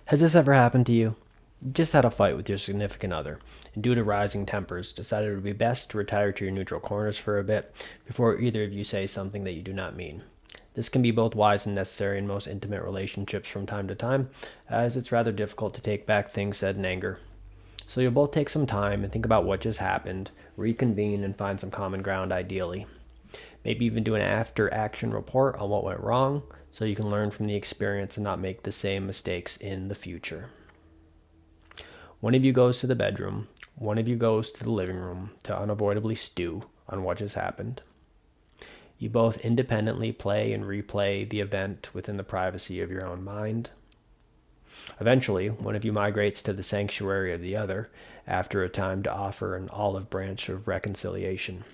Has this ever happened to you? You just had a fight with your significant other, and due to rising tempers, decided it would be best to retire to your neutral corners for a bit before either of you say something that you do not mean. This can be both wise and necessary in most intimate relationships from time to time, as it's rather difficult to take back things said in anger. So you'll both take some time and think about what just happened, reconvene, and find some common ground ideally. Maybe even do an after action report on what went wrong so you can learn from the experience and not make the same mistakes in the future. One of you goes to the bedroom, one of you goes to the living room to unavoidably stew on what just happened. You both independently play and replay the event within the privacy of your own mind. Eventually, one of you migrates to the sanctuary of the other after a time to offer an olive branch of reconciliation.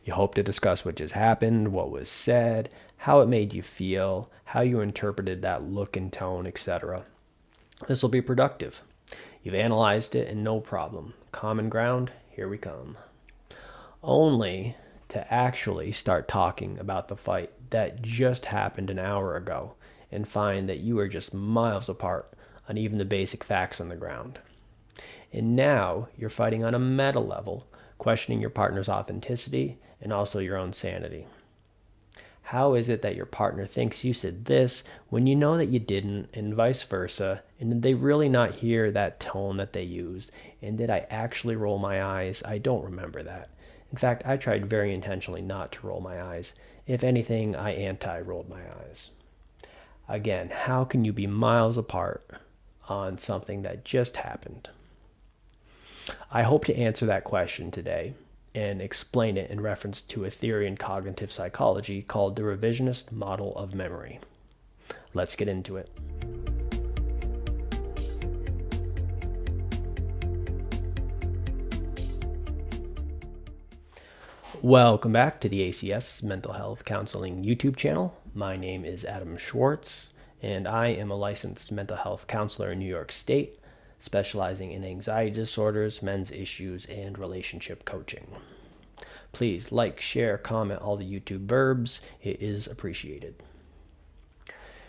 You hope to discuss what just happened, what was said, how it made you feel, how you interpreted that look and tone, etc. This will be productive. You've analyzed it and no problem. Common ground, here we come. Only to actually start talking about the fight that just happened an hour ago and find that you are just miles apart on even the basic facts on the ground. And now you're fighting on a meta level, questioning your partner's authenticity and also your own sanity. How is it that your partner thinks you said this when you know that you didn't, and vice versa? And did they really not hear that tone that they used? And did I actually roll my eyes? I don't remember that. In fact, I tried very intentionally not to roll my eyes. If anything, I anti-rolled my eyes. Again, how can you be miles apart on something that just happened? I hope to answer that question today and explain it in reference to a theory in cognitive psychology called the Revisionist Model of Memory. Let's get into it. Welcome back to the ACS Mental Health Counseling YouTube channel. My name is Adam Schwartz, and I am a licensed mental health counselor in New York State, specializing in anxiety disorders, men's issues, and relationship coaching. Please like, share, comment all the YouTube verbs. It is appreciated.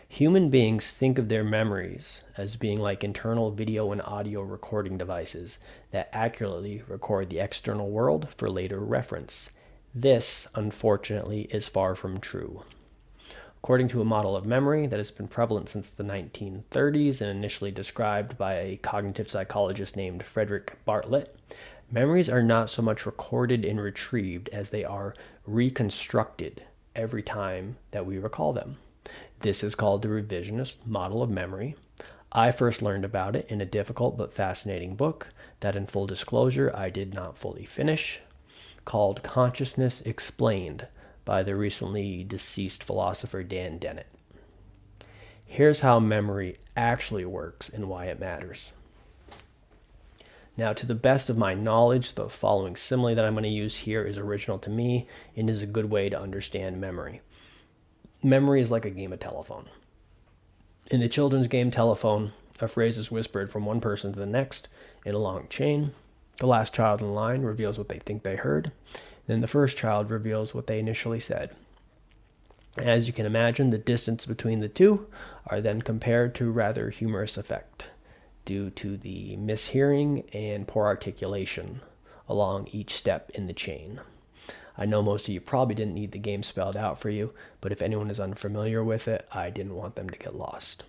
Human beings think of their memories as being like internal video and audio recording devices that accurately record the external world for later reference. This, unfortunately, is far from true. According to a model of memory that has been prevalent since the 1930s and initially described by a cognitive psychologist named Frederick Bartlett, memories are not so much recorded and retrieved as they are reconstructed every time that we recall them. This is called the Revisionist Model of Memory. I first learned about it in a difficult but fascinating book that, in full disclosure, I did not fully finish, called Consciousness Explained by the recently deceased philosopher Dan Dennett. Here's how memory actually works and why it matters. Now, to the best of my knowledge, the following simile that I'm going to use here is original to me and is a good way to understand memory. Memory is like a game of telephone. In the children's game telephone, a phrase is whispered from one person to the next in a long chain. The last child in line reveals what they think they heard. Then the first child reveals what they initially said. As you can imagine, the distance between the two are then compared to rather humorous effect due to the mishearing and poor articulation along each step in the chain. I know most of you probably didn't need the game spelled out for you, but if anyone is unfamiliar with it, I didn't want them to get lost.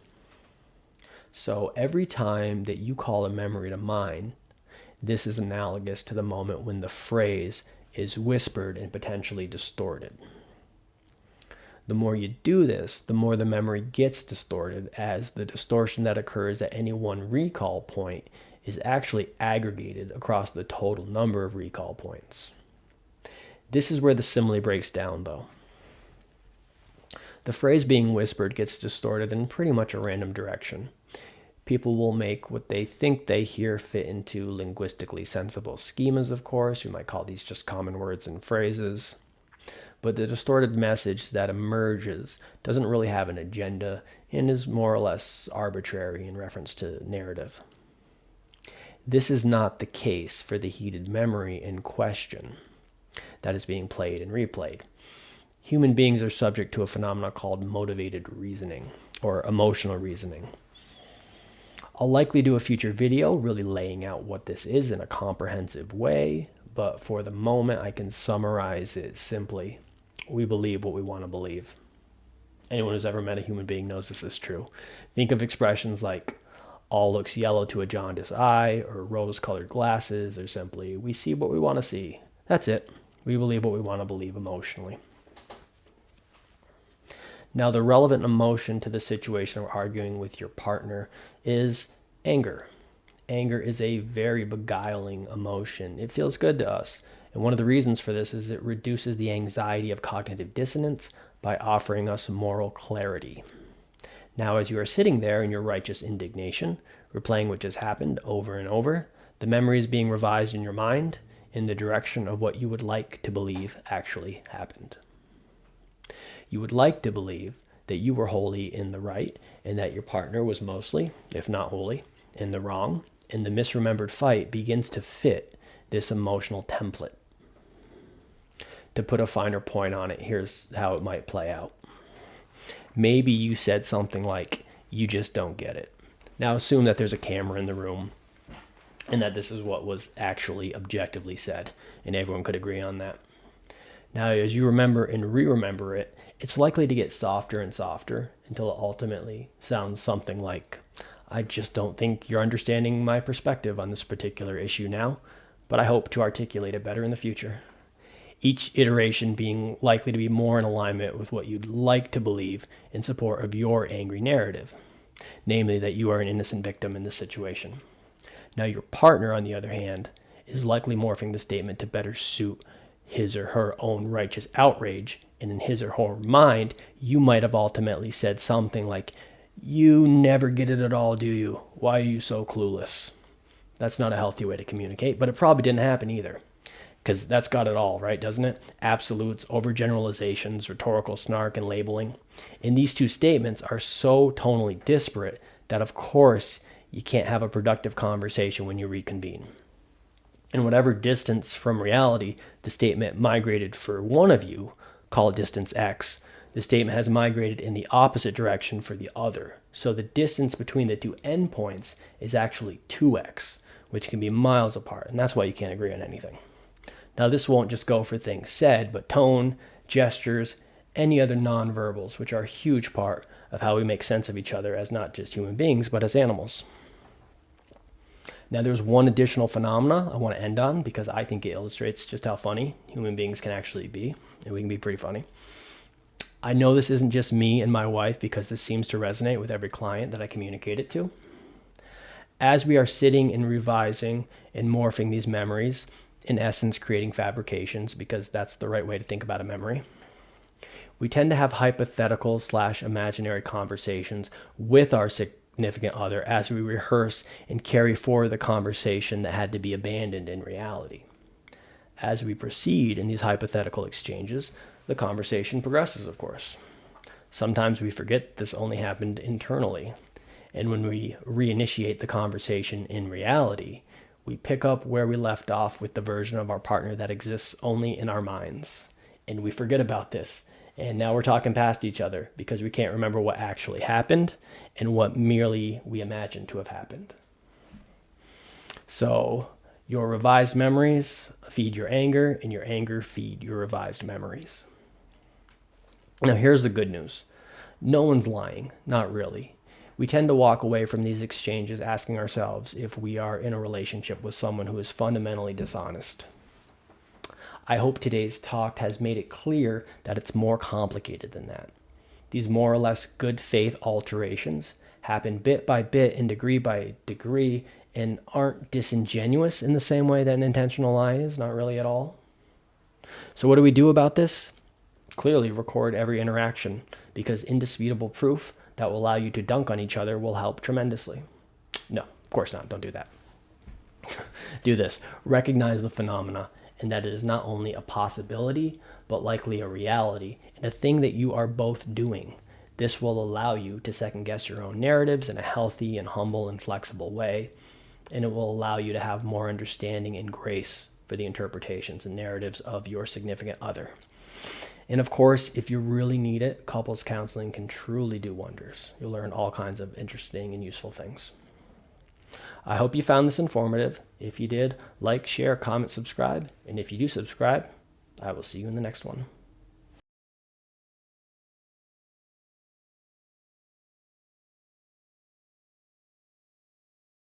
So every time that you call a memory to mind, this is analogous to the moment when the phrase is whispered and potentially distorted. The more you do this, the more the memory gets distorted, as the distortion that occurs at any one recall point is actually aggregated across the total number of recall points. This is where the simile breaks down, though. The phrase being whispered gets distorted in pretty much a random direction. People will make what they think they hear fit into linguistically sensible schemas, of course. You might call these just common words and phrases. But the distorted message that emerges doesn't really have an agenda and is more or less arbitrary in reference to narrative. This is not the case for the heated memory in question that is being played and replayed. Human beings are subject to a phenomenon called motivated reasoning or emotional reasoning. I'll likely do a future video really laying out what this is in a comprehensive way, but for the moment I can summarize it simply. We believe what we want to believe. Anyone who's ever met a human being knows this is true. Think of expressions like all looks yellow to a jaundiced eye, or rose-colored glasses, or simply we see what we want to see. That's it. We believe what we want to believe emotionally. Now, the relevant emotion to the situation of arguing with your partner is anger. Anger is a very beguiling emotion. It feels good to us. And one of the reasons for this is it reduces the anxiety of cognitive dissonance by offering us moral clarity. Now, as you are sitting there in your righteous indignation, replaying what just happened over and over, the memory is being revised in your mind in the direction of what you would like to believe actually happened. You would like to believe that you were wholly in the right and that your partner was mostly, if not wholly, in the wrong, and the misremembered fight begins to fit this emotional template. To put a finer point on it, here's how it might play out. Maybe you said something like, "You just don't get it." Now assume that there's a camera in the room and that this is what was actually objectively said, and everyone could agree on that. Now, as you remember and re-remember it, it's likely to get softer and softer until it ultimately sounds something like, "I just don't think you're understanding my perspective on this particular issue now, but I hope to articulate it better in the future." Each iteration being likely to be more in alignment with what you'd like to believe in support of your angry narrative, namely that you are an innocent victim in this situation. Now, your partner, on the other hand, is likely morphing the statement to better suit his or her own righteous outrage, and in his or her mind, you might have ultimately said something like, "You never get it at all, do you? Why are you so clueless?" That's not a healthy way to communicate, but it probably didn't happen either, because that's got it all, right, doesn't it? Absolutes, overgeneralizations, rhetorical snark, and labeling. And these two statements are so tonally disparate that, of course, you can't have a productive conversation when you reconvene. In whatever distance from reality the statement migrated for one of you, call it distance x, the statement has migrated in the opposite direction for the other. So the distance between the two endpoints is actually 2x, which can be miles apart, and that's why you can't agree on anything. Now, this won't just go for things said, but tone, gestures, any other nonverbals, which are a huge part of how we make sense of each other as not just human beings, but as animals. Now, there's one additional phenomena I want to end on because I think it illustrates just how funny human beings can actually be, and we can be pretty funny. I know this isn't just me and my wife because this seems to resonate with every client that I communicate it to. As we are sitting and revising and morphing these memories, in essence creating fabrications, because that's the right way to think about a memory, we tend to have hypothetical/imaginary conversations with our significant other as we rehearse and carry forward the conversation that had to be abandoned in reality. As we proceed in these hypothetical exchanges, the conversation progresses, of course. Sometimes we forget this only happened internally, and when we reinitiate the conversation in reality, we pick up where we left off with the version of our partner that exists only in our minds. And we forget about this. And now we're talking past each other because we can't remember what actually happened and what merely we imagined to have happened. So your revised memories feed your anger, and your anger feed your revised memories. Now here's the good news. No one's lying, not really. We tend to walk away from these exchanges asking ourselves if we are in a relationship with someone who is fundamentally dishonest. I hope today's talk has made it clear that it's more complicated than that. These more or less good faith alterations happen bit by bit and degree by degree and aren't disingenuous in the same way that an intentional lie is, not really at all. So what do we do about this? Clearly record every interaction, because indisputable proof that will allow you to dunk on each other will help tremendously. No, of course not. Don't do that. Do this. Recognize the phenomena and that it is not only a possibility, but likely a reality and a thing that you are both doing. This will allow you to second guess your own narratives in a healthy and humble and flexible way, and it will allow you to have more understanding and grace for the interpretations and narratives of your significant other. And of course, if you really need it, couples counseling can truly do wonders. You'll learn all kinds of interesting and useful things. I hope you found this informative. If you did, like, share, comment, subscribe. And if you do subscribe, I will see you in the next one.